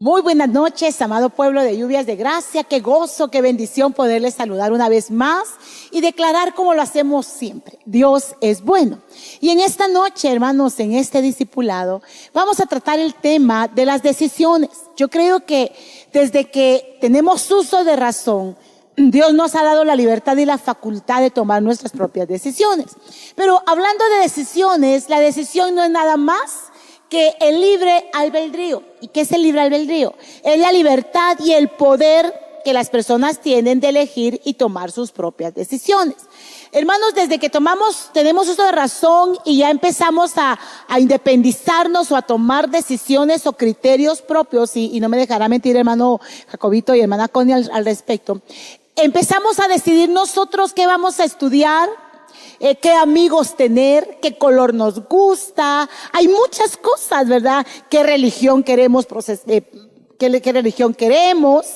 Muy buenas noches, amado pueblo de Lluvias de Gracia. Qué gozo, qué bendición poderles saludar una vez más y declarar como lo hacemos siempre. Dios es bueno. Y en esta noche, hermanos, en este discipulado, vamos a tratar el tema de las decisiones. Yo creo que desde que tenemos uso de razón, Dios nos ha dado la libertad y la facultad de tomar nuestras propias decisiones. Pero hablando de decisiones, la decisión no es nada más que el libre albedrío. ¿Y qué es el libre albedrío? Es la libertad y el poder que las personas tienen de elegir y tomar sus propias decisiones. Hermanos, desde que tenemos uso de razón y ya empezamos a independizarnos o a tomar decisiones o criterios propios, y no me dejará mentir hermano Jacobito y hermana Connie al respecto, empezamos a decidir nosotros qué vamos a estudiar, qué amigos tener, qué color nos gusta. Hay muchas cosas, ¿verdad? ¿Qué religión queremos qué religión queremos?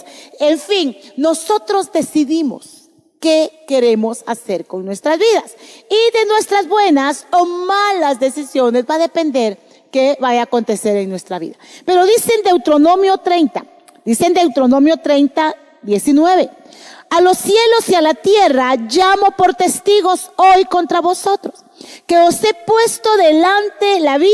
En fin, nosotros decidimos qué queremos hacer con nuestras vidas. Y de nuestras buenas o malas decisiones va a depender qué vaya a acontecer en nuestra vida. Pero dice en Deuteronomio 30, 19. A los cielos y a la tierra llamo por testigos hoy contra vosotros, que os he puesto delante la vida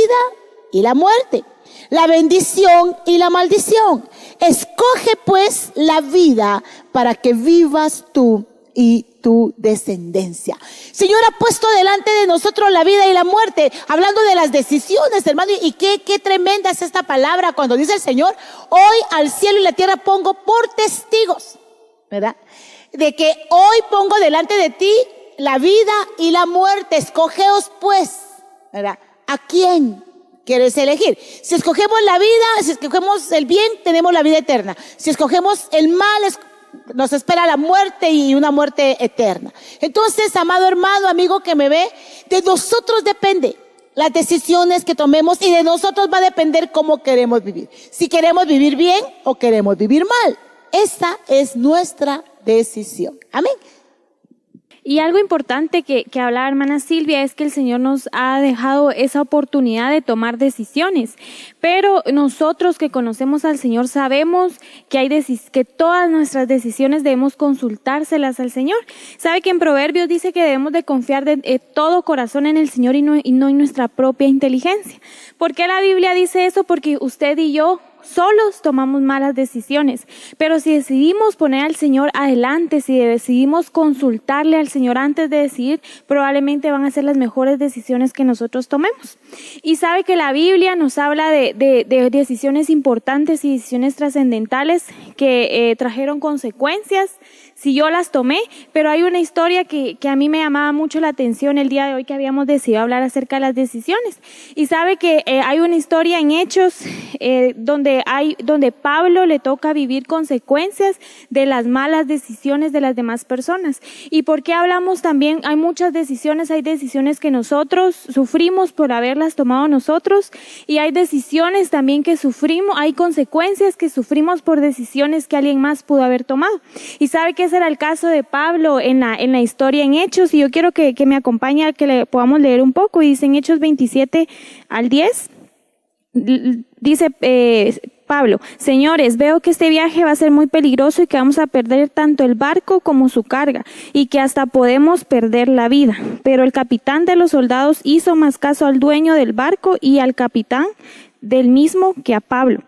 y la muerte, la bendición y la maldición. Escoge pues la vida para que vivas tú y tu descendencia. Señor ha puesto delante de nosotros la vida y la muerte, hablando de las decisiones, hermano, y qué tremenda es esta palabra cuando dice el Señor, hoy al cielo y la tierra pongo por testigos, ¿verdad? De que hoy pongo delante de ti la vida y la muerte. Escogeos pues, ¿verdad? ¿A quién quieres elegir? Si escogemos la vida, si escogemos el bien, tenemos la vida eterna. Si escogemos el mal, nos espera la muerte y una muerte eterna. Entonces, amado hermano, amigo que me ve, de nosotros depende las decisiones que tomemos y de nosotros va a depender cómo queremos vivir. Si queremos vivir bien o queremos vivir mal. Esa es nuestra decisión. Amén. Y algo importante que hablaba hermana Silvia es que el Señor nos ha dejado esa oportunidad de tomar decisiones. Pero nosotros que conocemos al Señor sabemos que todas nuestras decisiones debemos consultárselas al Señor. Sabe que en Proverbios dice que debemos de confiar de todo corazón en el Señor y no en nuestra propia inteligencia. ¿Por qué la Biblia dice eso? Porque usted y yo solos tomamos malas decisiones, pero si decidimos poner al Señor adelante, si decidimos consultarle al Señor antes de decidir, probablemente van a ser las mejores decisiones que nosotros tomemos. Y sabe que la Biblia nos habla de decisiones importantes y decisiones trascendentales que trajeron consecuencias si yo las tomé, pero hay una historia que a mí me llamaba mucho la atención el día de hoy que habíamos decidido hablar acerca de las decisiones. Y sabe que hay una historia en Hechos donde Pablo le toca vivir consecuencias de las malas decisiones de las demás personas. ¿Y por qué hablamos también? Hay muchas decisiones, hay decisiones que nosotros sufrimos por haberlas tomado nosotros y hay decisiones también que sufrimos, hay consecuencias que sufrimos por decisiones que alguien más pudo haber tomado. Y sabe que ese era el caso de Pablo en la historia en Hechos, y yo quiero que me acompañe a que le podamos leer un poco. Y dice en Hechos 27 al 10, dice Pablo: señores, veo que este viaje va a ser muy peligroso y que vamos a perder tanto el barco como su carga y que hasta podemos perder la vida. Pero el capitán de los soldados hizo más caso al dueño del barco y al capitán del mismo que a Pablo.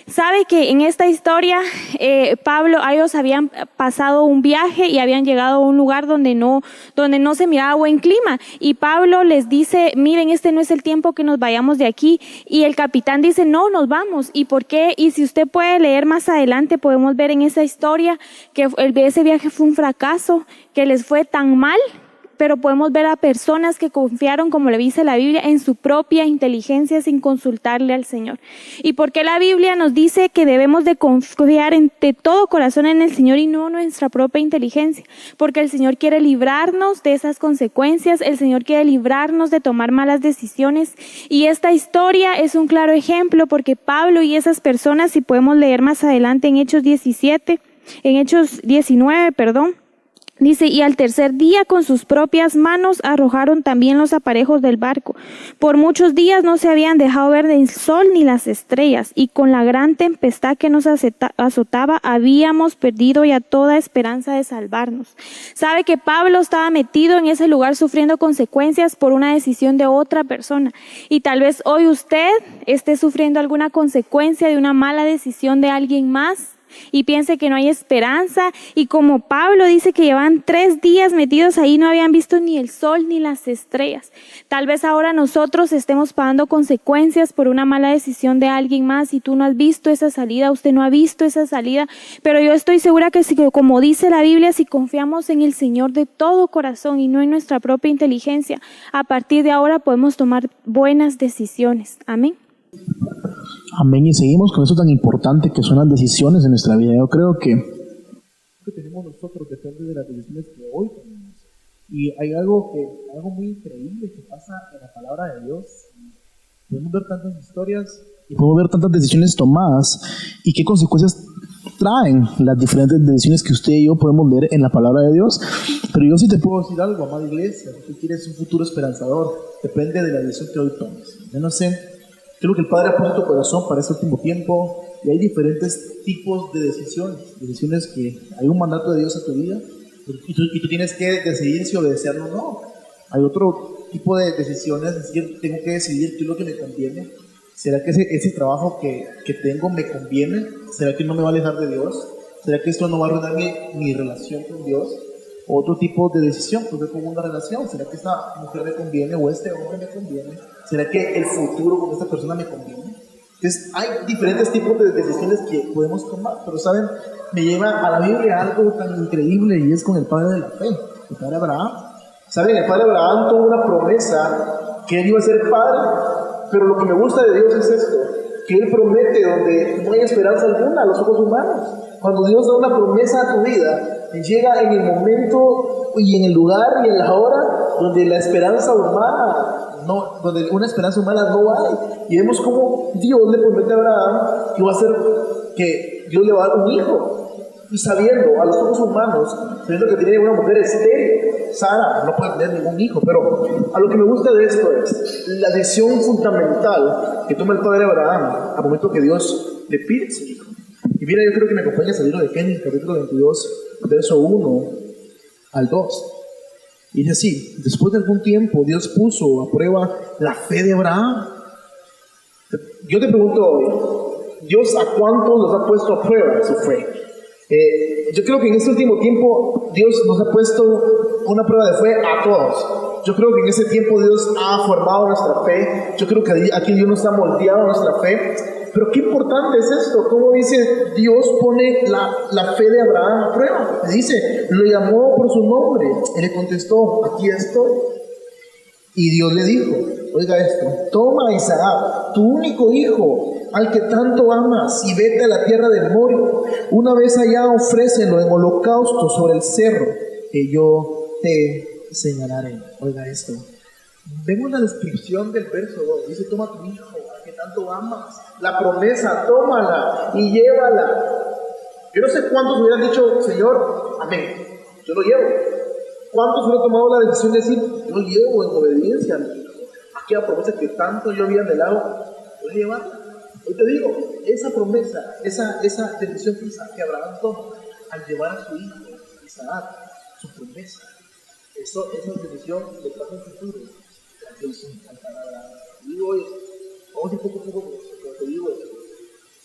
Sabe que en esta historia ellos habían pasado un viaje y habían llegado a un lugar donde no se miraba buen clima, y Pablo les dice: miren, este no es el tiempo que nos vayamos de aquí. Y el capitán dice: no, nos vamos. ¿Y por qué? Y si usted puede leer más adelante, podemos ver en esa historia que ese viaje fue un fracaso, que les fue tan mal. Pero podemos ver a personas que confiaron, como le dice la Biblia, en su propia inteligencia sin consultarle al Señor. ¿Y por qué la Biblia nos dice que debemos de confiar de todo corazón en el Señor y no en nuestra propia inteligencia? Porque el Señor quiere librarnos de esas consecuencias, el Señor quiere librarnos de tomar malas decisiones. Y esta historia es un claro ejemplo, porque Pablo y esas personas, si podemos leer más adelante en Hechos 19, Dice, y al tercer día con sus propias manos arrojaron también los aparejos del barco. Por muchos días no se habían dejado ver el sol ni las estrellas, y con la gran tempestad que nos azotaba habíamos perdido ya toda esperanza de salvarnos. Sabe que Pablo estaba metido en ese lugar sufriendo consecuencias por una decisión de otra persona, y tal vez hoy usted esté sufriendo alguna consecuencia de una mala decisión de alguien más y piense que no hay esperanza, y como Pablo dice que llevan 3 días metidos ahí, no habían visto ni el sol ni las estrellas. Tal vez ahora nosotros estemos pagando consecuencias por una mala decisión de alguien más, y tú no has visto esa salida, usted no ha visto esa salida, pero yo estoy segura que si, como dice la Biblia, si confiamos en el Señor de todo corazón y no en nuestra propia inteligencia, a partir de ahora podemos tomar buenas decisiones. Amén. Amén, y seguimos con eso tan importante que son las decisiones en nuestra vida. Yo creo que lo que tenemos nosotros depende de las decisiones que hoy tenemos. Y hay algo muy increíble que pasa en la palabra de Dios. Podemos ver tantas historias y podemos ver tantas decisiones tomadas y qué consecuencias traen las diferentes decisiones que usted y yo podemos ver en la palabra de Dios. Pero yo sí te puedo decir algo, amada iglesia: si tú quieres un futuro esperanzador, depende de la decisión que hoy tomes. Yo no sé, creo que el Padre ha puesto tu corazón para este último tiempo, y hay diferentes tipos de decisiones que hay un mandato de Dios a tu vida, y tú tienes que decidir si obedecerlo o no. Hay otro tipo de decisiones, es decir, tengo que decidir qué es lo que me conviene. ¿Será que ese trabajo que tengo me conviene? ¿Será que no me va a alejar de Dios? ¿Será que esto no va a arruinar mi relación con Dios? Otro tipo de decisión, pues como una relación. ¿Será que esta mujer me conviene o este hombre me conviene? ¿Será que el futuro con esta persona me conviene? Entonces hay diferentes tipos de decisiones que podemos tomar, pero saben, me lleva a la Biblia algo tan increíble, y es con el padre de la fe, el padre Abraham. Saben, el padre Abraham tuvo una promesa que él iba a ser padre, pero lo que me gusta de Dios es esto, que él promete donde no hay esperanza alguna a los ojos humanos. Cuando Dios da una promesa a tu vida, llega en el momento y en el lugar y en la hora donde la esperanza humana donde una esperanza humana no hay. Y vemos cómo Dios le promete a Abraham que Dios le va a dar un hijo, y sabiendo a los ojos humanos, sabiendo que tiene una mujer estéril, Sara no puede tener ningún hijo. Pero a lo que me gusta de esto es la decisión fundamental que toma el padre Abraham al momento que Dios le pide a su hijo. Y mira, yo creo que me acompañas al libro de Génesis, capítulo 22, verso 1 al 2. Y dice así: después de algún tiempo Dios puso a prueba la fe de Abraham. Yo te pregunto hoy, ¿Dios a cuántos los ha puesto a prueba su fe? Yo creo que en este último tiempo Dios nos ha puesto una prueba de fe a todos. Yo creo que en ese tiempo Dios ha formado nuestra fe. Yo creo que aquí Dios nos ha moldeado nuestra fe. Pero qué importante es esto, cómo dice Dios pone la fe de Abraham a prueba. Le dice, lo llamó por su nombre, y le contestó, aquí estoy. Y Dios le dijo, oiga esto: toma a Isaac, tu único hijo, al que tanto amas, y vete a la tierra del Moria. Una vez allá ofrécelo en holocausto sobre el cerro que yo te señalaré. Oiga esto, vemos la descripción del verso 2, dice, toma a tu hijo, al que tanto amas. La promesa, tómala y llévala. Yo no sé cuántos hubieran dicho, Señor, amén, yo lo llevo. ¿Cuántos hubieran tomado la decisión de decir, yo llevo en obediencia a mi hijo? Aquella promesa que tanto yo había anhelado, voy a llevarla. Hoy te digo, esa promesa, esa decisión que Abraham toma al llevar a su hijo, Isaac, su promesa, esa decisión le pasa un futuro. Dios encantará a Abraham. Digo hoy, vamos a ir poco a poco, como te digo esto.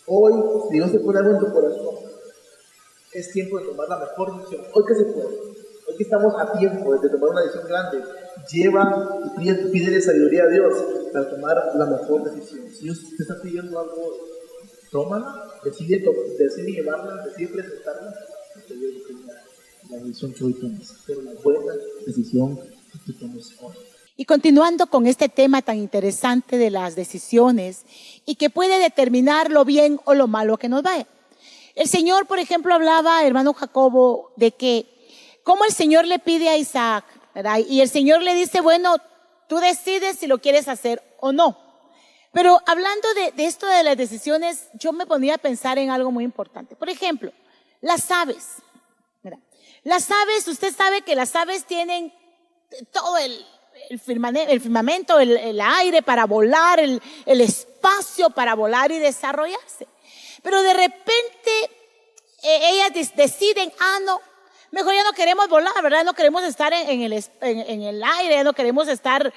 Hoy, si Dios te pone algo en tu corazón, es tiempo de tomar la mejor decisión. Hoy que se puede, hoy que estamos a tiempo de tomar una decisión grande, lleva y pídele sabiduría a Dios para tomar la mejor decisión. Si Dios te está pidiendo algo, tómala, decide llevarla, decide presentarla, y te digo que la decisión que hoy tomes, pero la buena decisión que tú tomes hoy. Y continuando con este tema tan interesante de las decisiones y que puede determinar lo bien o lo malo que nos vaya. El Señor, por ejemplo, hablaba, hermano Jacobo, de que cómo el Señor le pide a Isaac, ¿verdad? Y el Señor le dice, bueno, tú decides si lo quieres hacer o no. Pero hablando de esto de las decisiones, yo me ponía a pensar en algo muy importante. Por ejemplo, las aves, ¿verdad? Las aves, usted sabe que las aves tienen todo el firmamento, el aire para volar, el espacio para volar y desarrollarse. Pero de repente ellas deciden, no, mejor ya no queremos volar, ¿verdad? No queremos estar en el aire, ya no queremos estar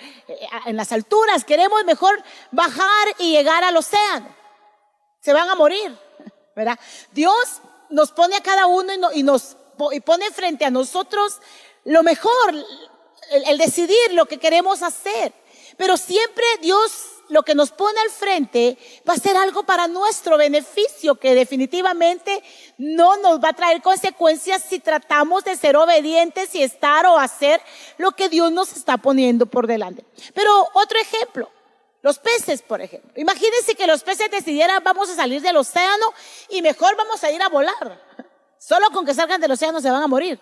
en las alturas, queremos mejor bajar y llegar al océano. Se van a morir, ¿verdad? Dios nos pone a cada uno y pone frente a nosotros lo mejor, el decidir lo que queremos hacer. Pero siempre Dios lo que nos pone al frente va a ser algo para nuestro beneficio, que definitivamente no nos va a traer consecuencias si tratamos de ser obedientes y estar o hacer lo que Dios nos está poniendo por delante. Pero otro ejemplo, los peces, por ejemplo. Imagínense que los peces decidieran, vamos a salir del océano y mejor vamos a ir a volar. Solo con que salgan del océano se van a morir.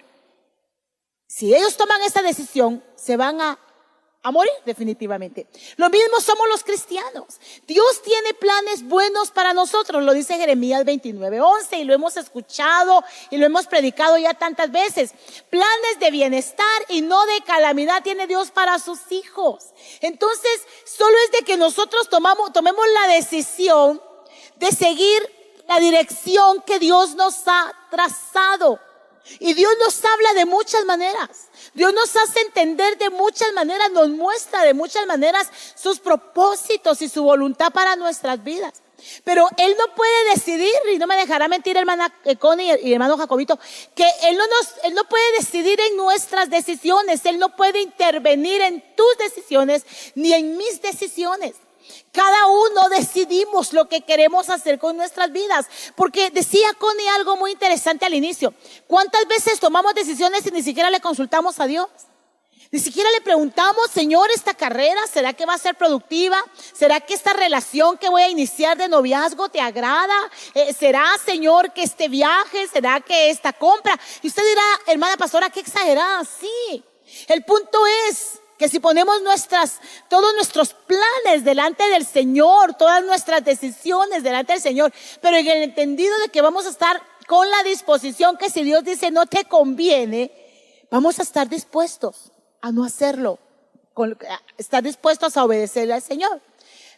Si ellos toman esta decisión, se van a morir definitivamente. Lo mismo somos los cristianos. Dios tiene planes buenos para nosotros, lo dice Jeremías 29:11, y lo hemos escuchado y lo hemos predicado ya tantas veces. Planes de bienestar y no de calamidad tiene Dios para sus hijos. Entonces, solo es de que nosotros tomemos la decisión de seguir la dirección que Dios nos ha trazado. Y Dios nos habla de muchas maneras. Dios nos hace entender de muchas maneras, nos muestra de muchas maneras sus propósitos y su voluntad para nuestras vidas. Pero Él no puede decidir, y no me dejará mentir hermana Connie y hermano Jacobito, que Él no puede decidir en nuestras decisiones. Él no puede intervenir en tus decisiones ni en mis decisiones. Cada uno decidimos lo que queremos hacer con nuestras vidas. Porque decía Connie algo muy interesante al inicio. ¿Cuántas veces tomamos decisiones y ni siquiera le consultamos a Dios? Ni siquiera le preguntamos, Señor, esta carrera, ¿será que va a ser productiva? ¿Será que esta relación que voy a iniciar de noviazgo te agrada? ¿Será, Señor, que este viaje? ¿Será que esta compra? Y usted dirá, hermana pastora, qué exagerada. Sí, el punto es que si ponemos todos nuestros planes delante del Señor, todas nuestras decisiones delante del Señor, pero en el entendido de que vamos a estar con la disposición que si Dios dice no te conviene, vamos a estar dispuestos a no hacerlo, estar dispuestos a obedecerle al Señor,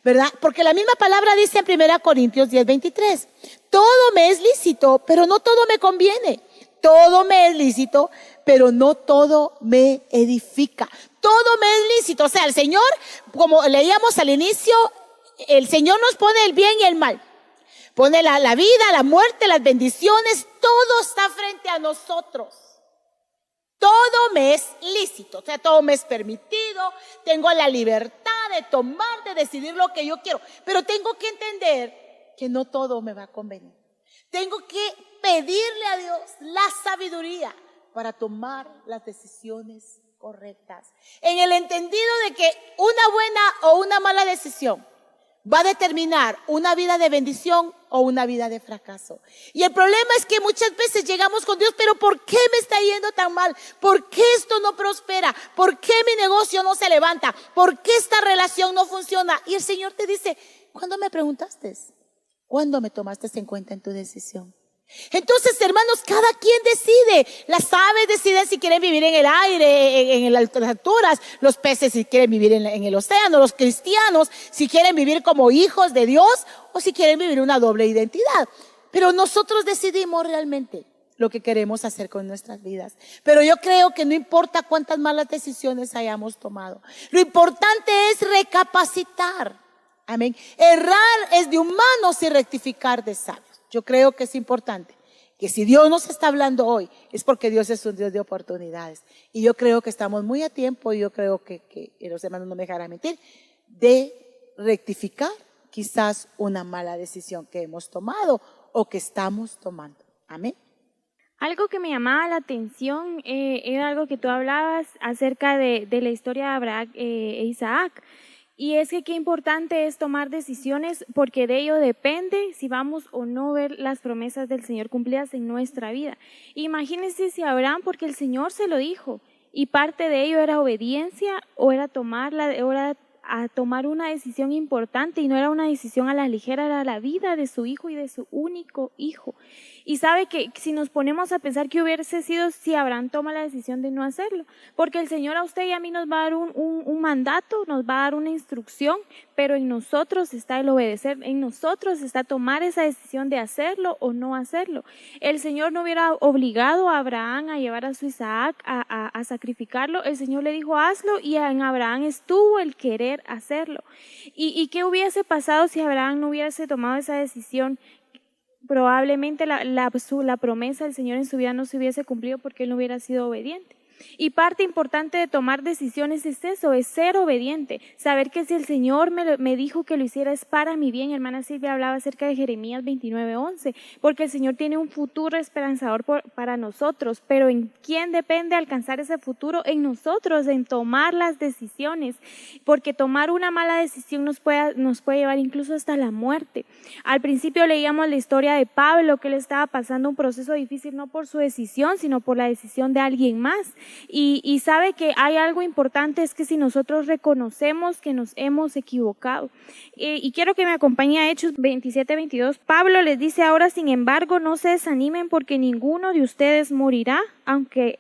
¿verdad? Porque la misma palabra dice en 1 Corintios 10:23, todo me es lícito, pero no todo me conviene. Todo me es lícito, pero no todo me edifica. Todo me es lícito. O sea, el Señor, como leíamos al inicio, el Señor nos pone el bien y el mal. Pone la vida, la muerte, las bendiciones, todo está frente a nosotros. Todo me es lícito, o sea, todo me es permitido, tengo la libertad de tomar, de decidir lo que yo quiero, pero tengo que entender que no todo me va a convenir. Tengo que pedirle a Dios la sabiduría para tomar las decisiones correctas, en el entendido de que una buena o una mala decisión va a determinar una vida de bendición o una vida de fracaso. Y el problema es que muchas veces llegamos con Dios, pero ¿por qué me está yendo tan mal? ¿Por qué esto no prospera? ¿Por qué mi negocio no se levanta? ¿Por qué esta relación no funciona? Y el Señor te dice, ¿cuándo me preguntaste? ¿Cuándo me tomaste en cuenta en tu decisión? Entonces, hermanos, cada quien decide. Las aves deciden si quieren vivir en el aire, en las alturas. Los peces si quieren vivir en el océano. Los cristianos si quieren vivir como hijos de Dios o si quieren vivir una doble identidad. Pero nosotros decidimos realmente lo que queremos hacer con nuestras vidas. Pero yo creo que no importa cuántas malas decisiones hayamos tomado. Lo importante es recapacitar. Amén. Errar es de humanos y rectificar de sabios. Yo creo que es importante que si Dios nos está hablando hoy, es porque Dios es un Dios de oportunidades. Y yo creo que estamos muy a tiempo, y yo creo que los hermanos no me dejarán mentir, de rectificar quizás una mala decisión que hemos tomado o que estamos tomando. Amén. Algo que me llamaba la atención era algo que tú hablabas acerca de la historia de Abraham e Isaac. Y es que qué importante es tomar decisiones, porque de ello depende si vamos o no a ver las promesas del Señor cumplidas en nuestra vida. Imagínense si Abraham, porque el Señor se lo dijo, y parte de ello era obediencia o era a tomar una decisión importante, y no era una decisión a la ligera, era la vida de su hijo y de su único hijo. Y sabe que si nos ponemos a pensar que hubiese sido si Abraham toma la decisión de no hacerlo, porque el Señor a usted y a mí nos va a dar un mandato, nos va a dar una instrucción, pero en nosotros está el obedecer, en nosotros está tomar esa decisión de hacerlo o no hacerlo. El Señor no hubiera obligado a Abraham a llevar a su Isaac a sacrificarlo. El Señor le dijo hazlo, y en Abraham estuvo el querer hacerlo. ¿Y qué hubiese pasado si Abraham no hubiese tomado esa decisión? Probablemente la promesa del Señor en su vida no se hubiese cumplido porque él no hubiera sido obediente. Y parte importante de tomar decisiones es eso, es ser obediente, saber que si el Señor me dijo que lo hiciera es para mi bien. Hermana Silvia hablaba acerca de Jeremías 29:11, porque el Señor tiene un futuro esperanzador para nosotros, pero ¿en quién depende alcanzar ese futuro? En nosotros, en tomar las decisiones, porque tomar una mala decisión nos puede llevar incluso hasta la muerte. Al principio leíamos la historia de Pablo, que él estaba pasando un proceso difícil no por su decisión, sino por la decisión de alguien más. Y sabe que hay algo importante, es que si nosotros reconocemos que nos hemos equivocado, y quiero que me acompañe a Hechos 27:22, Pablo les dice: ahora sin embargo no se desanimen, porque ninguno de ustedes morirá, aunque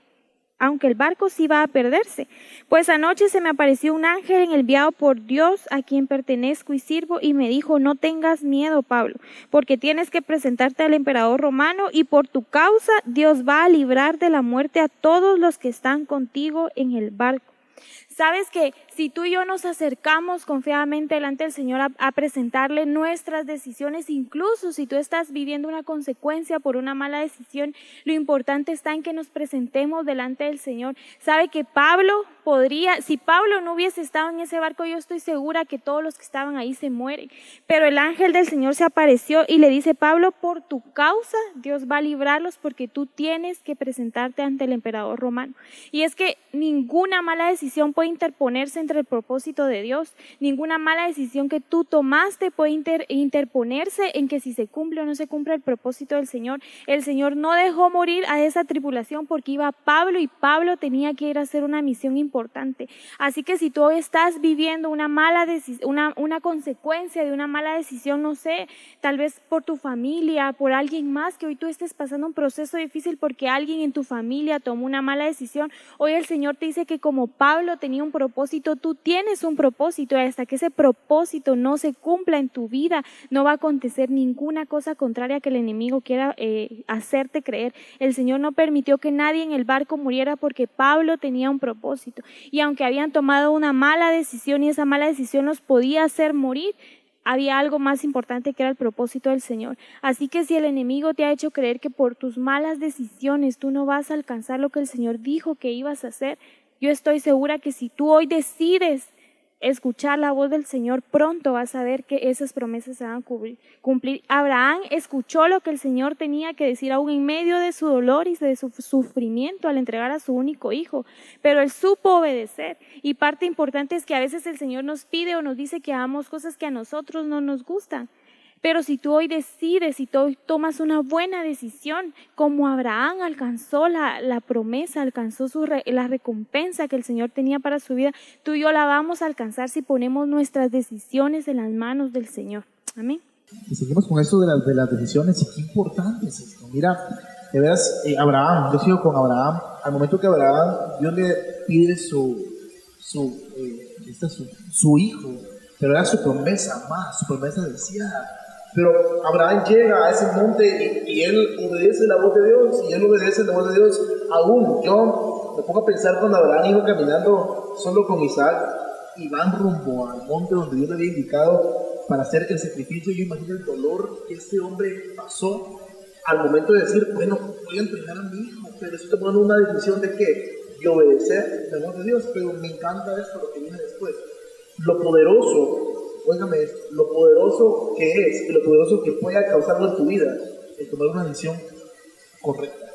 el barco sí va a perderse. Pues anoche se me apareció un ángel enviado por Dios, a quien pertenezco y sirvo, y me dijo: no tengas miedo, Pablo, porque tienes que presentarte al emperador romano, y por tu causa Dios va a librar de la muerte a todos los que están contigo en el barco. Sabes que si tú y yo nos acercamos confiadamente delante del Señor a presentarle nuestras decisiones, incluso si tú estás viviendo una consecuencia por una mala decisión, lo importante está en que nos presentemos delante del Señor. Sabe que si Pablo no hubiese estado en ese barco, yo estoy segura que todos los que estaban ahí se mueren. Pero el ángel del Señor se apareció y le dice: Pablo, por tu causa Dios va a librarlos, porque tú tienes que presentarte ante el emperador romano. Y es que ninguna mala decisión puede interponerse entre el propósito de Dios. Ninguna mala decisión que tú tomaste puede interponerse en que si se cumple o no se cumple el propósito del Señor. El Señor no dejó morir a esa tripulación porque iba Pablo, y Pablo tenía que ir a hacer una misión importante. Así que si tú hoy estás viviendo una mala decisión, una consecuencia de una mala decisión, no sé, tal vez por tu familia, por alguien más, que hoy tú estés pasando un proceso difícil porque alguien en tu familia tomó una mala decisión, hoy el Señor te dice que como Pablo tenía un propósito, tú tienes un propósito, y hasta que ese propósito no se cumpla en tu vida, no va a acontecer ninguna cosa contraria que el enemigo quiera hacerte creer. El Señor no permitió que nadie en el barco muriera porque Pablo tenía un propósito, y aunque habían tomado una mala decisión y esa mala decisión los podía hacer morir, había algo más importante, que era el propósito del Señor. Así que si el enemigo te ha hecho creer que por tus malas decisiones tú no vas a alcanzar lo que el Señor dijo que ibas a hacer, yo estoy segura que si tú hoy decides escuchar la voz del Señor, pronto vas a ver que esas promesas se van a cumplir. Abraham escuchó lo que el Señor tenía que decir aún en medio de su dolor y de su sufrimiento al entregar a su único hijo, pero él supo obedecer. Y parte importante es que a veces el Señor nos pide o nos dice que hagamos cosas que a nosotros no nos gustan. Pero si tú hoy decides, si tú hoy tomas una buena decisión, como Abraham alcanzó la promesa, alcanzó la recompensa que el Señor tenía para su vida, tú y yo la vamos a alcanzar si ponemos nuestras decisiones en las manos del Señor. Amén. Y seguimos con esto de las decisiones, y qué importante es esto. Mira, de veras, Abraham, yo sigo con Abraham. Al momento que Abraham, Dios le pide su hijo, pero era su promesa más, su promesa decía. Pero Abraham llega a ese monte y él obedece la voz de Dios, y él obedece la voz de Dios. Aún yo me pongo a pensar cuando Abraham iba caminando solo con Isaac y van rumbo al monte donde Dios le había indicado para hacer el sacrificio. Yo imagino el dolor que este hombre pasó al momento de decir: bueno, voy a entregar a mi hijo, pero estoy tomando una decisión de obedecer la voz de Dios. Pero me encanta esto, lo que viene después, lo poderoso. Óigame, lo poderoso que es y lo poderoso que puede causarlo en tu vida, el tomar una decisión correcta.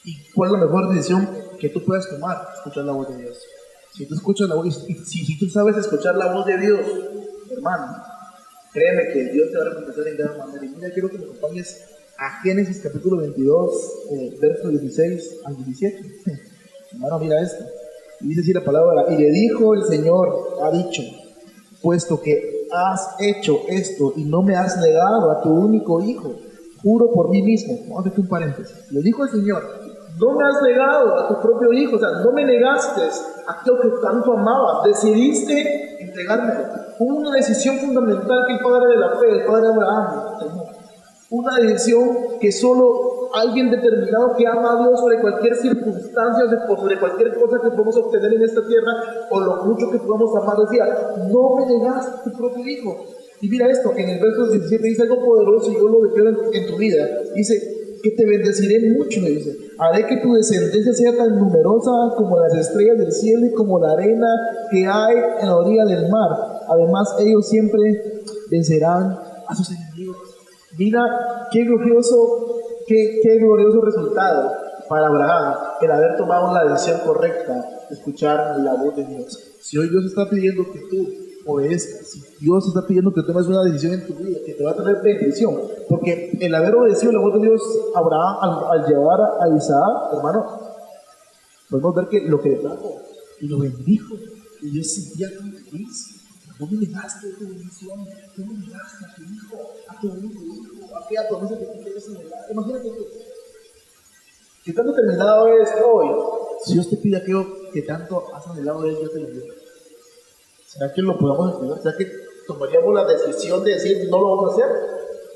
¿Y cuál es la mejor decisión que tú puedas tomar? Escuchar la voz de Dios. Si tú escuchas la voz, si tú sabes escuchar la voz de Dios, hermano, créeme que Dios te va a recompensar en gran manera. Y mira, quiero que me acompañes a Génesis capítulo 22, versos 16 al 17. Hermano, mira esto. Y dice así la palabra: y le dijo el Señor, ha dicho, puesto que has hecho esto y no me has negado a tu único hijo, juro por mí mismo, vamos a hacer un paréntesis, le dijo el Señor, no me has negado a tu propio hijo, o sea, no me negaste aquello que tanto amabas, decidiste entregármelo. Fue una decisión fundamental que el padre de la fe, el padre Abraham, tomó. Una decisión que solo alguien determinado que ama a Dios sobre cualquier circunstancia o sobre cualquier cosa que podamos obtener en esta tierra o lo mucho que podamos amar, decía, no me negaste a tu propio hijo. Y mira esto, en el verso 17 dice algo poderoso y yo lo declaro en tu vida. Dice, que te bendeciré mucho, le dice. Haré que tu descendencia sea tan numerosa como las estrellas del cielo y como la arena que hay en la orilla del mar. Además, ellos siempre vencerán a sus enemigos. Mira qué glorioso, qué glorioso resultado para Abraham el haber tomado la decisión correcta de escuchar la voz de Dios. Si hoy Dios está pidiendo que tú obedezcas, si Dios está pidiendo que tomes una decisión en tu vida que te va a traer bendición, porque el haber obedecido la voz de Dios, Abraham al llevar a Isaac, hermano, podemos ver que lo que le trajo y lo bendijo, y Dios sentía tan feliz. No me negaste tu bendición, no me negaste a tu hijo, a tu único hijo, a aquella promesa que tú quieres anhelar. Imagínate tú, que tan determinado eres hoy, si Dios te pide aquello que tanto has anhelado de él, yo te lo digo. ¿Será que lo podamos entender? ¿Será que tomaríamos la decisión de decir no lo vamos a hacer?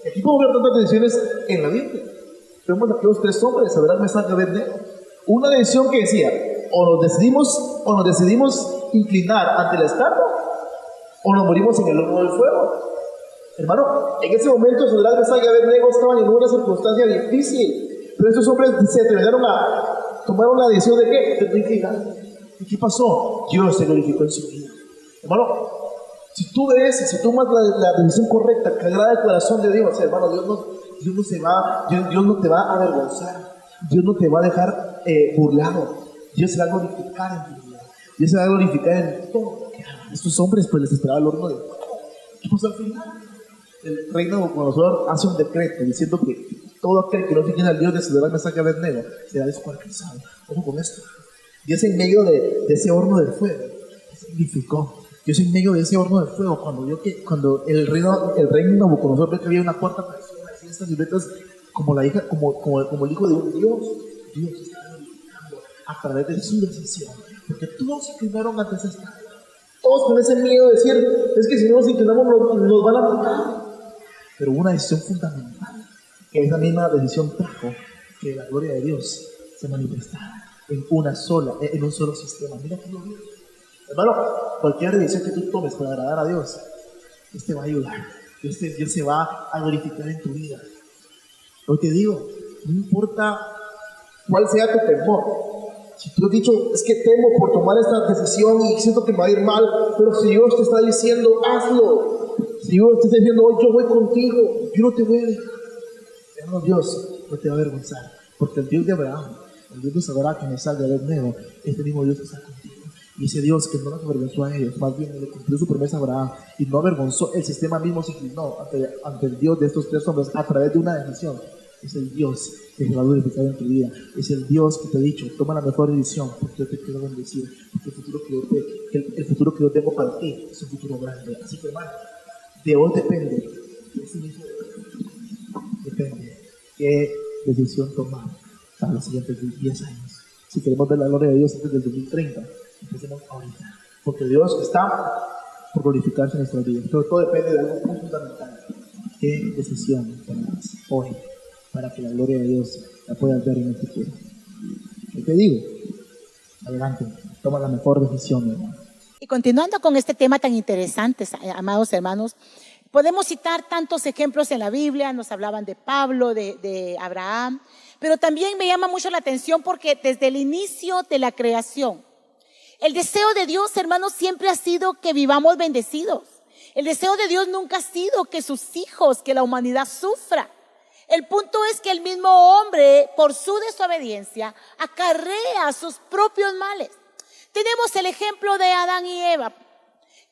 Aquí podemos ver tantas decisiones en la Biblia. Vemos aquellos tres hombres, Abraham, Isaac y Abednego. Una decisión que decía, o nos decidimos inclinar ante la estatua, o nos morimos en el horno del fuego. Hermano, en ese momento Sadrach, Mesach y Abednego estaban en una circunstancia difícil, pero estos hombres se atrevieron a tomar una decisión de qué? De inclinar. ¿Y qué pasó? Dios se glorificó en su vida. Hermano, si tú tomas la decisión correcta que agrada el corazón de Dios, hermano, Dios no te va a avergonzar, Dios no te va a dejar burlado, Dios se va a glorificar en tu vida, Dios se va a glorificar en todo lo que hagas. Estos hombres pues les esperaba el horno de fuego. ¿Qué pasó al final? El rey Nabucodonosor hace un decreto diciendo que todo aquel que no se quiera al Dios de Sadrach, Mesach y Abednego será descuartizado. Ojo con esto. Dios en medio de ese horno de fuego significó. Dios en medio de ese horno de fuego, cuando el rey Nabucodonosor ve que había una cuarta persona y estas violetas como el hijo de un Dios, Dios está glorificando a través de su decisión, porque todos se inclinaron ante esa estatua. Todos con ese miedo de decir, es que si no nos inclinamos nos van a matar. Pero hubo una decisión fundamental, que esa misma decisión trajo que la gloria de Dios se manifestara en un solo sistema. Mira qué glorioso. Hermano, cualquier decisión que tú tomes para agradar a Dios, Dios te va a ayudar. Dios se va a glorificar en tu vida. Hoy te digo, no importa cuál sea tu temor. Si tú has dicho, es que temo por tomar esta decisión y siento que me va a ir mal, pero si Dios te está diciendo, hazlo. Si Dios te está diciendo, hoy yo voy contigo, yo no te voy a dejar. Hermano, Dios no te va a avergonzar, porque el Dios de Abraham, el Dios de Sadrach, Mesach y Abednego, este mismo Dios está contigo. Y ese Dios que no nos avergonzó a ellos, más bien le cumplió su promesa a Abraham y no avergonzó, el sistema mismo se inclinó ante el Dios de estos tres hombres a través de una decisión. Es el Dios que se va a glorificar en tu vida. Es el Dios que te ha dicho, toma la mejor decisión porque yo te quiero bendecir, porque el futuro que yo tengo para ti es un futuro grande. Así que hermano, de hoy depende qué decisión tomar para los siguientes 10 años. Si queremos ver la gloria de Dios antes del 2030, empecemos ahorita, porque Dios está por glorificarse en nuestras vidas, pero todo depende de algo muy fundamental. ¿Qué decisión tomas hoy para que la gloria de Dios la puedas ver en el futuro? ¿Qué te digo? Adelante, toma la mejor decisión, hermano. Y continuando con este tema tan interesante, amados hermanos, podemos citar tantos ejemplos en la Biblia. Nos hablaban de Pablo, de Abraham, pero también me llama mucho la atención porque desde el inicio de la creación, el deseo de Dios, hermanos, siempre ha sido que vivamos bendecidos. El deseo de Dios nunca ha sido que sus hijos, que la humanidad sufra. El punto es que el mismo hombre, por su desobediencia, acarrea sus propios males. Tenemos el ejemplo de Adán y Eva.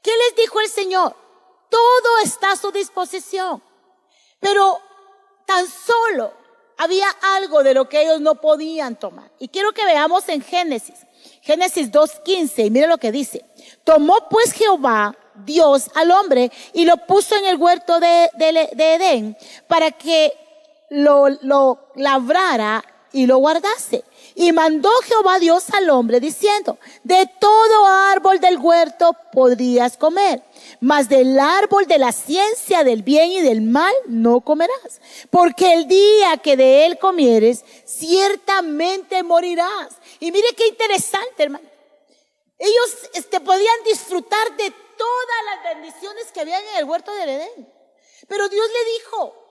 ¿Qué les dijo el Señor? Todo está a su disposición, pero tan solo había algo de lo que ellos no podían tomar. Y quiero que veamos en Génesis 2:15, y mire lo que dice. Tomó pues Jehová Dios al hombre y lo puso en el huerto de Edén para que lo labrara y lo guardase. Y mandó Jehová Dios al hombre diciendo: de todo árbol del huerto podrías comer, mas del árbol de la ciencia del bien y del mal no comerás, porque el día que de él comieres, ciertamente morirás. Y mire qué interesante, hermano. Ellos podían disfrutar de todas las bendiciones que habían en el huerto del Edén. Pero Dios le dijo: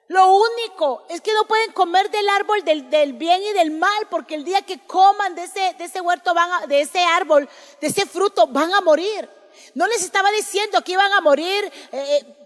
lo único es que no pueden comer del árbol del bien y del mal, porque el día que coman de ese huerto, de ese árbol, de ese fruto, van a morir. No les estaba diciendo que iban a morir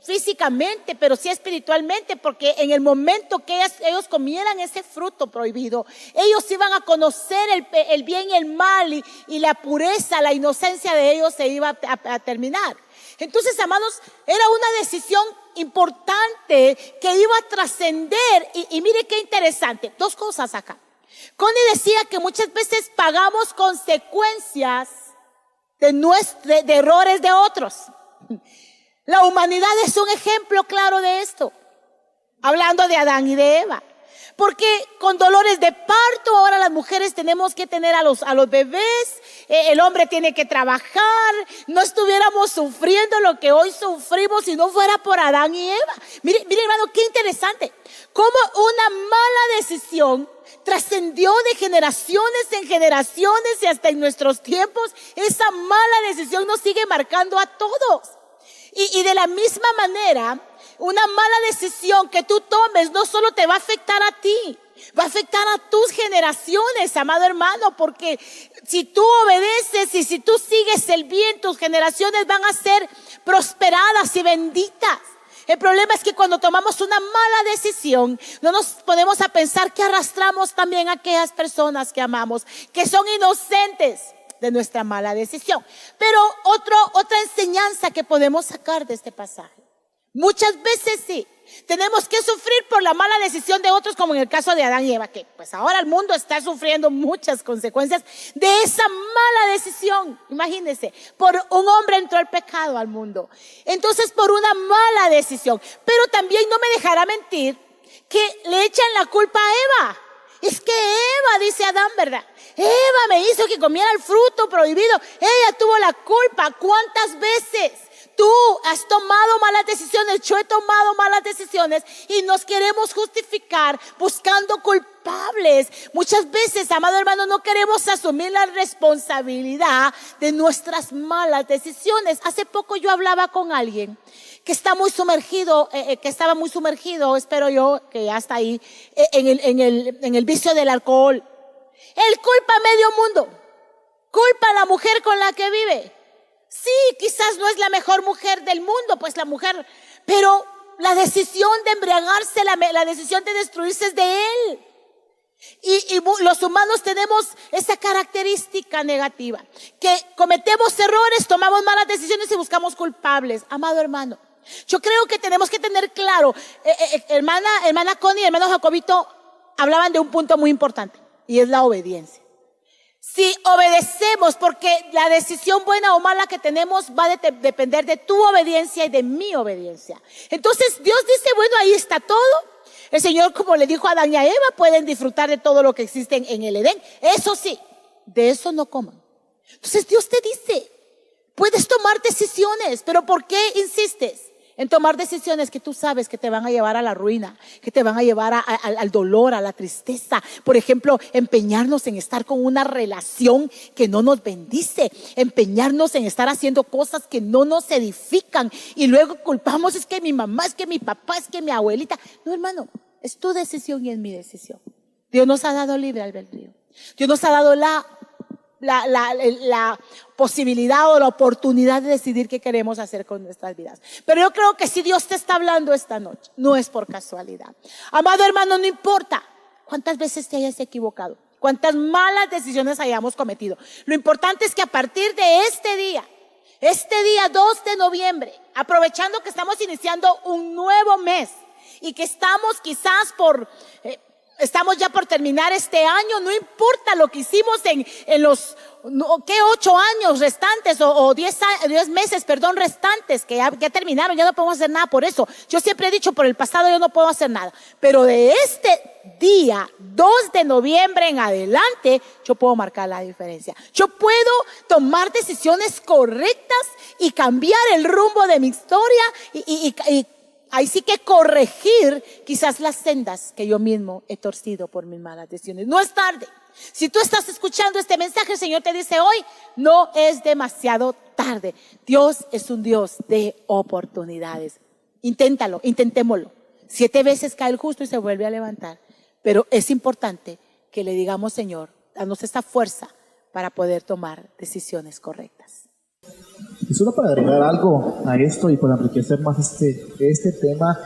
físicamente, pero sí espiritualmente, porque en el momento que ellos comieran ese fruto prohibido, ellos iban a conocer el bien y el mal, y la pureza, la inocencia de ellos se iba a terminar. Entonces, amados, era una decisión importante que iba a trascender. Y mire qué interesante, dos cosas acá. Connie decía que muchas veces pagamos consecuencias de errores de otros. La humanidad es un ejemplo claro de esto, hablando de Adán y de Eva. Porque con dolores de parto, ahora las mujeres tenemos que tener a los bebés, el hombre tiene que trabajar. No estuviéramos sufriendo lo que hoy sufrimos si no fuera por Adán y Eva. Mire, hermano, qué interesante. Cómo una mala decisión trascendió de generaciones en generaciones, y hasta en nuestros tiempos esa mala decisión nos sigue marcando a todos. Y de la misma manera, una mala decisión que tú tomes no solo te va a afectar a ti, va a afectar a tus generaciones, amado hermano, porque si tú obedeces y si tú sigues el bien, tus generaciones van a ser prosperadas y benditas. El problema es que cuando tomamos una mala decisión, no nos ponemos a pensar que arrastramos también a aquellas personas que amamos, que son inocentes de nuestra mala decisión. Pero otra enseñanza que podemos sacar de este pasaje: muchas veces sí, tenemos que sufrir por la mala decisión de otros, como en el caso de Adán y Eva, que pues ahora el mundo está sufriendo muchas consecuencias de esa mala decisión. Imagínense, por un hombre entró el pecado al mundo, entonces por una mala decisión. Pero también no me dejará mentir que le echan la culpa a Eva. Es que Eva, dice Adán, ¿verdad? Eva me hizo que comiera el fruto prohibido, ella tuvo la culpa. ¿Cuántas veces tú has tomado malas decisiones? Yo he tomado malas decisiones y nos queremos justificar buscando culpables. Muchas veces, amado hermano, no queremos asumir la responsabilidad de nuestras malas decisiones. Hace poco yo hablaba con alguien que está muy sumergido, que estaba muy sumergido, espero yo que ya está ahí, en el vicio del alcohol. Él culpa a medio mundo, culpa a la mujer con la que vive. Sí, quizás no es la mejor mujer del mundo, pues la mujer, pero la decisión de embriagarse, la decisión de destruirse es de él. Y los humanos tenemos esa característica negativa, que cometemos errores, tomamos malas decisiones y buscamos culpables. Amado hermano, yo creo que tenemos que tener claro, hermana Connie y hermano Jacobito hablaban de un punto muy importante, y es la obediencia. Si obedecemos, porque la decisión buena o mala que tenemos va a depender de tu obediencia y de mi obediencia. Entonces Dios dice, bueno, ahí está todo. El Señor, como le dijo a Adán y a Eva, pueden disfrutar de todo lo que existe en el Edén. Eso sí, de eso no coman. Entonces Dios te dice, puedes tomar decisiones, pero ¿por qué insistes en tomar decisiones que tú sabes que te van a llevar a la ruina, que te van a llevar al dolor, a la tristeza? Por ejemplo, empeñarnos en estar con una relación que no nos bendice, empeñarnos en estar haciendo cosas que no nos edifican, y luego culpamos, es que mi mamá, es que mi papá, es que mi abuelita. No, hermano, es tu decisión y es mi decisión. Dios nos ha dado libre albedrío. Dios nos ha dado la posibilidad o la oportunidad de decidir qué queremos hacer con nuestras vidas. Pero yo creo que si Dios te está hablando esta noche, no es por casualidad. Amado hermano, no importa cuántas veces te hayas equivocado, cuántas malas decisiones hayamos cometido. Lo importante es que a partir de este día 2 de noviembre, aprovechando que estamos iniciando un nuevo mes y que estamos quizás por Estamos ya por terminar este año, no importa lo que hicimos en los, ¿qué? 8 años restantes o 10 meses, perdón, restantes que ya terminaron, ya no podemos hacer nada por eso. Yo siempre he dicho, por el pasado yo no puedo hacer nada, pero de este día 2 de noviembre en adelante, yo puedo marcar la diferencia. Yo puedo tomar decisiones correctas y cambiar el rumbo de mi historia y ahí sí que corregir quizás las sendas que yo mismo he torcido por mis malas decisiones. No es tarde. Si tú estás escuchando este mensaje, el Señor te dice hoy, no es demasiado tarde. Dios es un Dios de oportunidades. Inténtalo, intentémoslo. 7 veces cae el justo y se vuelve a levantar. Pero es importante que le digamos, Señor, danos esta fuerza para poder tomar decisiones correctas. Y solo para agregar algo a esto y para enriquecer más este tema,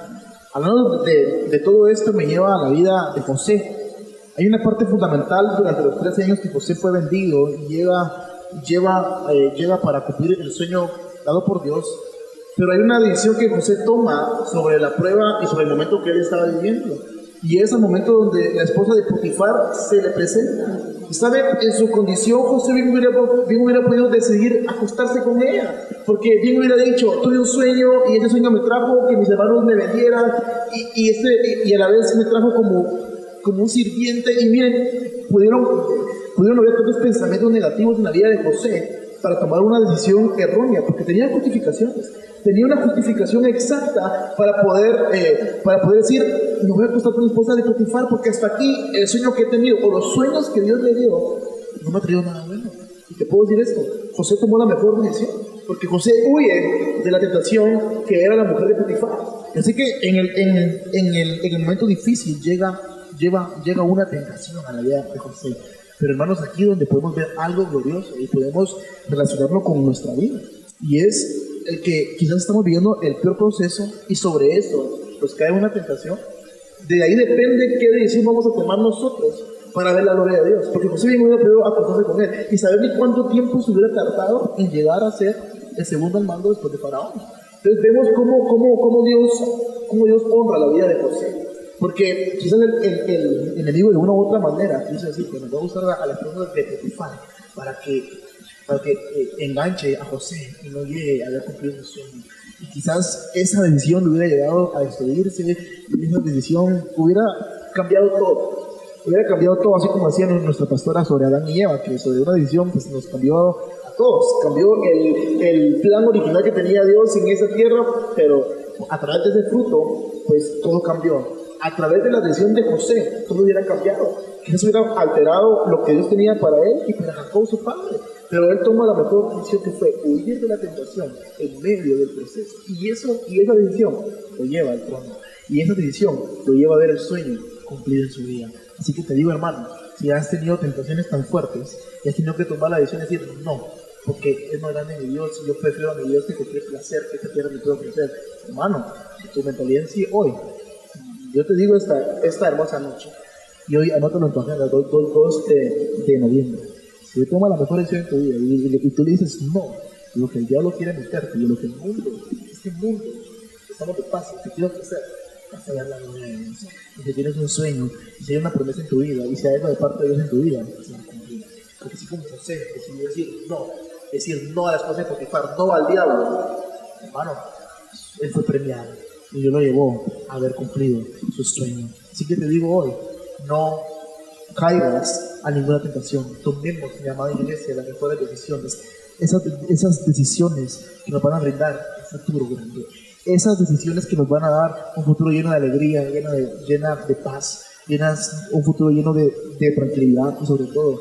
hablando de todo esto me lleva a la vida de José. Hay una parte fundamental durante los 13 años que José fue vendido y llega para cumplir el sueño dado por Dios, pero hay una decisión que José toma sobre la prueba y sobre el momento que él estaba viviendo. Y es el momento donde la esposa de Potifar se le presenta. Y sabe, en su condición, José bien hubiera podido decidir acostarse con ella. Porque bien hubiera dicho, tuve un sueño y ese sueño me trajo que mis hermanos me vendieran. Y a la vez me trajo como un sirviente. Y miren, pudieron haber tantos pensamientos negativos en la vida de José para tomar una decisión errónea. Porque tenía justificaciones. Tenía una justificación exacta para poder decir, me voy a acostar con la esposa de Potifar porque hasta aquí el sueño que he tenido o los sueños que Dios le dio no me ha traído nada bueno. Y te puedo decir esto, José tomó la mejor decisión porque José huye de la tentación que era la mujer de Potifar. Así que en el momento difícil llega una tentación a la vida de José. Pero hermanos, aquí donde podemos ver algo glorioso y podemos relacionarlo con nuestra vida. Y es el que quizás estamos viviendo el peor proceso y sobre eso pues cae una tentación. De ahí depende qué decisión vamos a tomar nosotros para ver la gloria de Dios. Porque José bien hubiera podido acostarse con él y saber ni cuánto tiempo se hubiera tardado en llegar a ser el segundo al mando después de Faraón. Entonces vemos cómo Dios honra la vida de José. Porque quizás el enemigo de una u otra manera quiso decir que nos va a usar a la esposa de Potifar para que enganche a José y no llegue a haber cumplido su sueño. Y quizás esa decisión le hubiera llegado a destruirse, y esa decisión hubiera cambiado todo, así como hacía nuestra pastora sobre Adán y Eva, que sobre una decisión pues nos cambió a todos, cambió el plan original que tenía Dios en esa tierra, pero a través de ese fruto pues todo cambió. A través de la decisión de José todo hubiera cambiado, quizás hubiera alterado lo que Dios tenía para él y para Jacob su padre. Pero él toma la mejor decisión, que fue huir de la tentación en medio del proceso. Y esa decisión lo lleva al trono. Y esa decisión lo lleva a ver el sueño cumplido en su vida. Así que te digo, hermano, si has tenido tentaciones tan fuertes y has tenido que tomar la decisión de decir no, porque es más grande mi Dios y yo prefiero a mi Dios que cualquier placer que esta tierra me pueda ofrecer. Hermano, tu mentalidad en sí hoy, yo te digo esta hermosa noche, y hoy anótalo en tu agenda, 2 de noviembre. Si tú tomas la mejor decisión en tu vida y tú le dices no, lo que el diablo quiere meterte y lo que este mundo, estamos de paso, te quiere ofrecer, vas a ver la gloria de Dios. Y si tienes un sueño, y si hay una promesa en tu vida, y si hay algo de parte de Dios en tu vida, se va a cumplir. Porque si como José decidió decir no a la esposa de Potifar, no al diablo, hermano, él fue premiado y Dios lo llevó a haber cumplido su sueño. Así que te digo hoy, no caigas a ninguna tentación. Tomemos, mi amada iglesia, las mejores decisiones. Esas decisiones que nos van a brindar un futuro grande. Esas decisiones que nos van a dar un futuro lleno de alegría, llena de paz, un futuro lleno de tranquilidad y sobre todo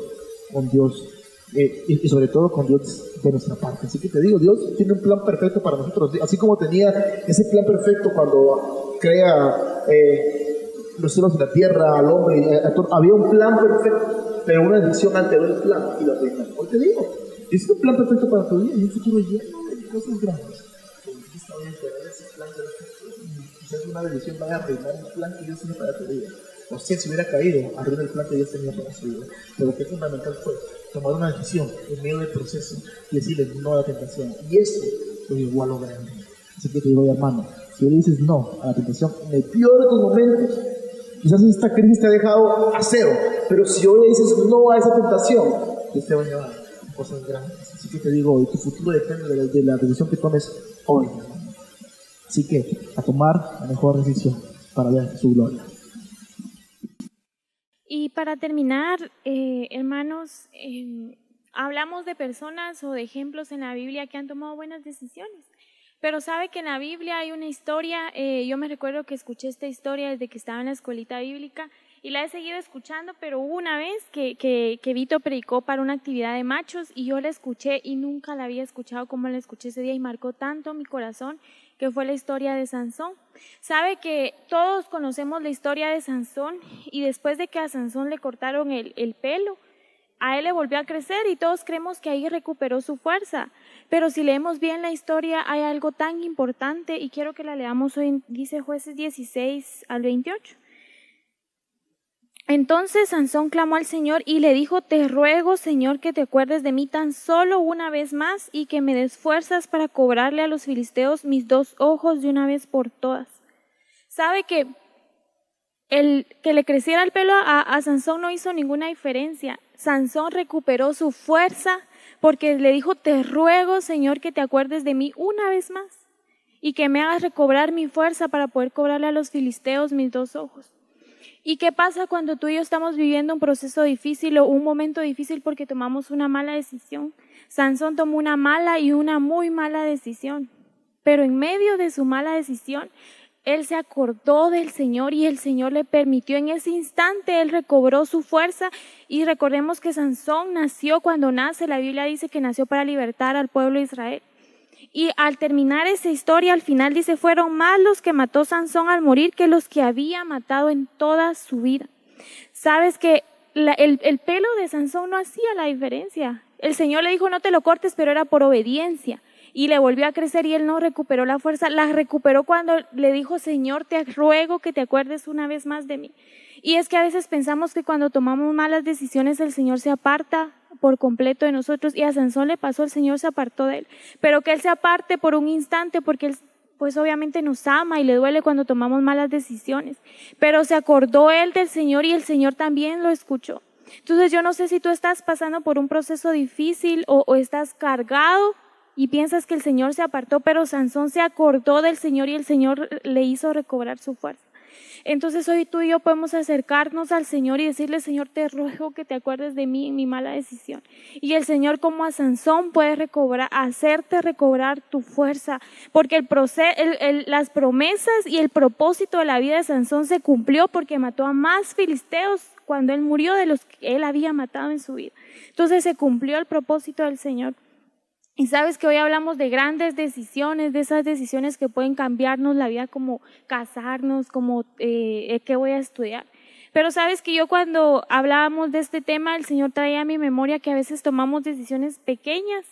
con Dios. Y sobre todo con Dios de nuestra parte. Así que te digo, Dios tiene un plan perfecto para nosotros. Así como tenía ese plan perfecto cuando crea los cielos y la tierra, al hombre, había un plan perfecto, pero una decisión alteró el plan y lo arruinó. Hoy te digo, es un plan perfecto para tu vida y un futuro lleno de cosas grandes. Pero está bien tener ese plan perfecto y quizás una decisión vaya a arruinar el plan que Dios tiene para tu vida. O sea, si hubiera caído, arruina el plan que Dios tenía para su vida. Pero lo que es fundamental fue tomar una decisión en medio del proceso y decirle no a la tentación. Y eso lo llevó a lo grande. Así que te digo, hermano, si le dices no a la tentación en el peor de tus momentos, Quizás esta crisis te ha dejado a cero, pero si hoy dices no a esa tentación, Dios te va a llevar a cosas grandes. Así que te digo hoy, tu futuro depende de la decisión que tomes hoy. Así que a tomar la mejor decisión para ver su gloria. Y para terminar, hermanos, hablamos de personas o de ejemplos en la Biblia que han tomado buenas decisiones. Pero sabe que en la Biblia hay una historia, yo me recuerdo que escuché esta historia desde que estaba en la escuelita bíblica y la he seguido escuchando, pero hubo una vez que Vito predicó para una actividad de machos y yo la escuché y nunca la había escuchado como la escuché ese día y marcó tanto mi corazón, que fue la historia de Sansón. Sabe que todos conocemos la historia de Sansón y después de que a Sansón le cortaron el pelo, a él le volvió a crecer y todos creemos que ahí recuperó su fuerza. Pero si leemos bien la historia, hay algo tan importante y quiero que la leamos hoy, dice Jueces 16 al 28. Entonces Sansón clamó al Señor y le dijo: te ruego, Señor, que te acuerdes de mí tan solo una vez más y que me des fuerzas para cobrarle a los filisteos mis 2 ojos de una vez por todas. ¿Sabe que el que le creciera el pelo a Sansón no hizo ninguna diferencia? Sansón recuperó su fuerza porque le dijo: te ruego, Señor, que te acuerdes de mí una vez más y que me hagas recobrar mi fuerza para poder cobrarle a los filisteos mis 2 ojos. ¿Y qué pasa cuando tú y yo estamos viviendo un proceso difícil o un momento difícil porque tomamos una mala decisión? Sansón tomó una mala y una muy mala decisión, pero en medio de su mala decisión, él se acordó del Señor y el Señor le permitió en ese instante, él recobró su fuerza. Y recordemos que Sansón nació, cuando nace, la Biblia dice que nació para libertar al pueblo de Israel. Y al terminar esa historia, al final dice: fueron más los que mató Sansón al morir que los que había matado en toda su vida. Sabes que el pelo de Sansón no hacía la diferencia. El Señor le dijo: no te lo cortes, pero era por obediencia. Y le volvió a crecer y él no recuperó la fuerza, la recuperó cuando le dijo: Señor, te ruego que te acuerdes una vez más de mí. Y es que a veces pensamos que cuando tomamos malas decisiones el Señor se aparta por completo de nosotros, y a Sansón le pasó, el Señor se apartó de él, pero que él se aparte por un instante porque él pues obviamente nos ama y le duele cuando tomamos malas decisiones, pero se acordó él del Señor y el Señor también lo escuchó. Entonces yo no sé si tú estás pasando por un proceso difícil o estás cargado y piensas que el Señor se apartó, pero Sansón se acordó del Señor y el Señor le hizo recobrar su fuerza. Entonces hoy tú y yo podemos acercarnos al Señor y decirle: Señor, te ruego que te acuerdes de mí en mi mala decisión. Y el Señor, como a Sansón, puede hacerte recobrar tu fuerza, porque las promesas y el propósito de la vida de Sansón se cumplió porque mató a más filisteos cuando él murió de los que él había matado en su vida. Entonces se cumplió el propósito del Señor. Y sabes que hoy hablamos de grandes decisiones, de esas decisiones que pueden cambiarnos la vida, como casarnos, como qué voy a estudiar. Pero sabes que yo, cuando hablábamos de este tema, el Señor traía a mi memoria que a veces tomamos decisiones pequeñas,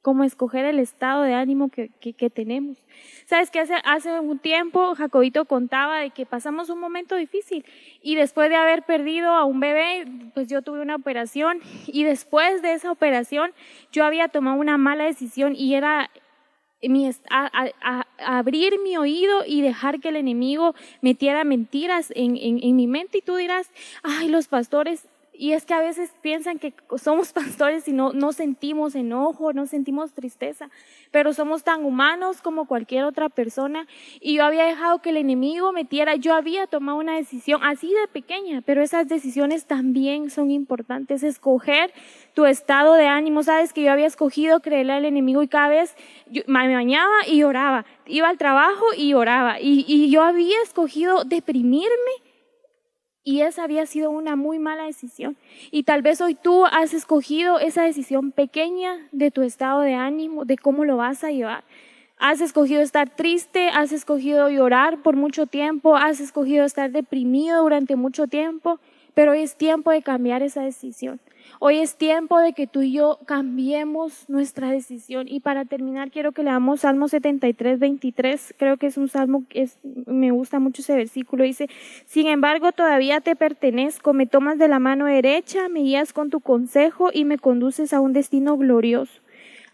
como escoger el estado de ánimo que tenemos. Sabes que hace un tiempo Jacobito contaba de que pasamos un momento difícil y después de haber perdido a un bebé, pues yo tuve una operación, y después de esa operación yo había tomado una mala decisión y era abrir mi oído y dejar que el enemigo metiera mentiras en mi mente. Y tú dirás: ay, los pastores. Y es que a veces piensan que somos pastores y no sentimos enojo, no sentimos tristeza, pero somos tan humanos como cualquier otra persona. Y yo había dejado que el enemigo metiera, yo había tomado una decisión así de pequeña, pero esas decisiones también son importantes. Escoger tu estado de ánimo. Sabes que yo había escogido creerle al enemigo y cada vez me bañaba y oraba, iba al trabajo y oraba, y yo había escogido deprimirme. Y esa había sido una muy mala decisión. Y tal vez hoy tú has escogido esa decisión pequeña de tu estado de ánimo, de cómo lo vas a llevar. Has escogido estar triste, has escogido llorar por mucho tiempo, has escogido estar deprimido durante mucho tiempo, pero hoy es tiempo de cambiar esa decisión. Hoy es tiempo de que tú y yo cambiemos nuestra decisión. Y para terminar, quiero que leamos Salmo 73, 23. Creo que es un salmo me gusta mucho ese versículo. Dice: sin embargo, todavía te pertenezco, me tomas de la mano derecha, me guías con tu consejo y me conduces a un destino glorioso.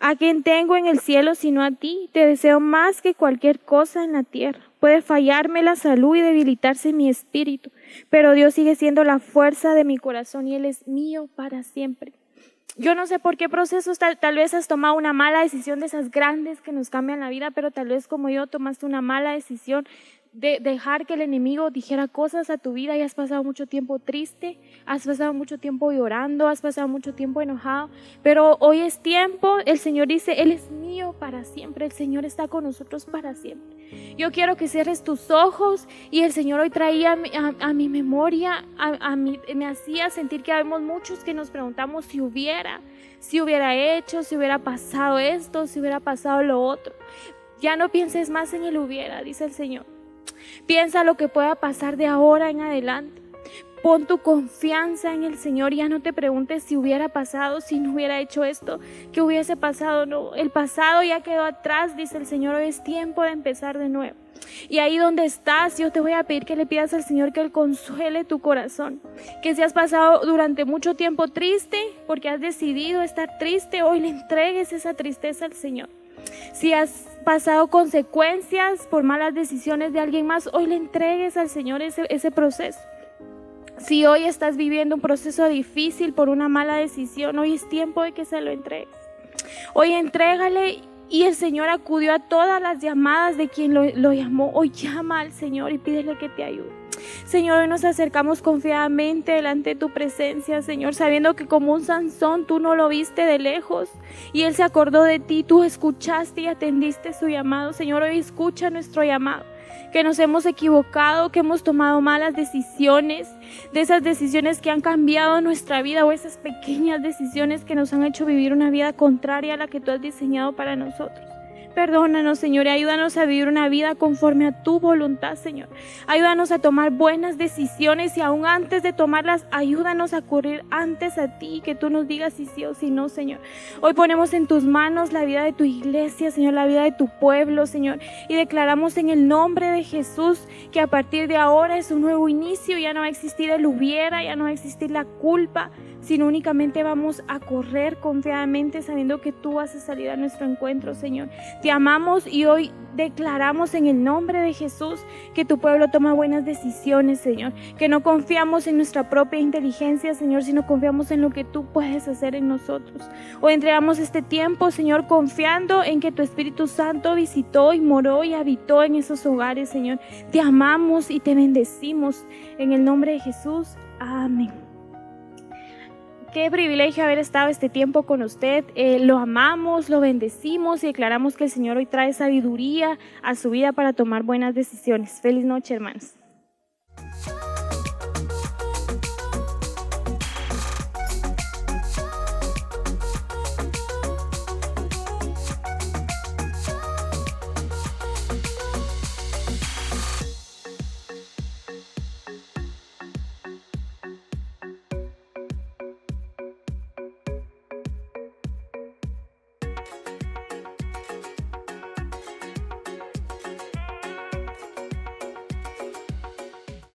¿A quién tengo en el cielo sino a ti? Te deseo más que cualquier cosa en la tierra. Puede fallarme la salud y debilitarse mi espíritu, pero Dios sigue siendo la fuerza de mi corazón y Él es mío para siempre. Yo no sé por qué procesos, tal vez has tomado una mala decisión de esas grandes que nos cambian la vida, pero tal vez como yo tomaste una mala decisión de dejar que el enemigo dijera cosas a tu vida y has pasado mucho tiempo triste, has pasado mucho tiempo llorando, has pasado mucho tiempo enojado, pero hoy es tiempo, el Señor dice, Él es mío para siempre, el Señor está con nosotros para siempre. Yo quiero que cierres tus ojos y el Señor hoy traía a mi memoria, me hacía sentir que habemos muchos que nos preguntamos si hubiera hecho, si hubiera pasado esto, si hubiera pasado lo otro. Ya no pienses más en el hubiera, dice el Señor. Piensa lo que pueda pasar de ahora en adelante. Pon tu confianza en el Señor. Ya no te preguntes si hubiera pasado, si no hubiera hecho esto, qué hubiese pasado. No, el pasado ya quedó atrás, dice el Señor. Hoy es tiempo de empezar de nuevo. Y ahí donde estás, yo te voy a pedir que le pidas al Señor que Él consuele tu corazón. Que si has pasado durante mucho tiempo triste, porque has decidido estar triste, hoy le entregues esa tristeza al Señor. Si has pasado consecuencias por malas decisiones de alguien más, hoy le entregues al Señor ese proceso. Si hoy estás viviendo un proceso difícil por una mala decisión, hoy es tiempo de que se lo entregues. Hoy entrégale, y el Señor acudió a todas las llamadas de quien lo llamó. Hoy llama al Señor y pídele que te ayude. Señor, hoy nos acercamos confiadamente delante de tu presencia, Señor, sabiendo que como un Sansón tú no lo viste de lejos y Él se acordó de ti, tú escuchaste y atendiste su llamado. Señor, hoy escucha nuestro llamado, que nos hemos equivocado, que hemos tomado malas decisiones, de esas decisiones que han cambiado nuestra vida o esas pequeñas decisiones que nos han hecho vivir una vida contraria a la que tú has diseñado para nosotros. Perdónanos, Señor, y ayúdanos a vivir una vida conforme a tu voluntad, Señor. Ayúdanos a tomar buenas decisiones y aún antes de tomarlas, ayúdanos a correr antes a ti, que tú nos digas si sí o si no, Señor. Hoy ponemos en tus manos la vida de tu iglesia, Señor, la vida de tu pueblo, Señor, y declaramos en el nombre de Jesús que a partir de ahora es un nuevo inicio, ya no va a existir el hubiera, ya no va a existir la culpa, sino únicamente vamos a correr confiadamente sabiendo que tú vas a salir a nuestro encuentro, Señor. Te amamos y hoy declaramos en el nombre de Jesús que tu pueblo toma buenas decisiones, Señor, que no confiamos en nuestra propia inteligencia, Señor, sino confiamos en lo que tú puedes hacer en nosotros. Hoy entregamos este tiempo, Señor, confiando en que tu Espíritu Santo visitó y moró y habitó en esos hogares, Señor. Te amamos y te bendecimos en el nombre de Jesús. Amén. Qué privilegio haber estado este tiempo con usted. Lo amamos, lo bendecimos y declaramos que el Señor hoy trae sabiduría a su vida para tomar buenas decisiones. Feliz noche, hermanos.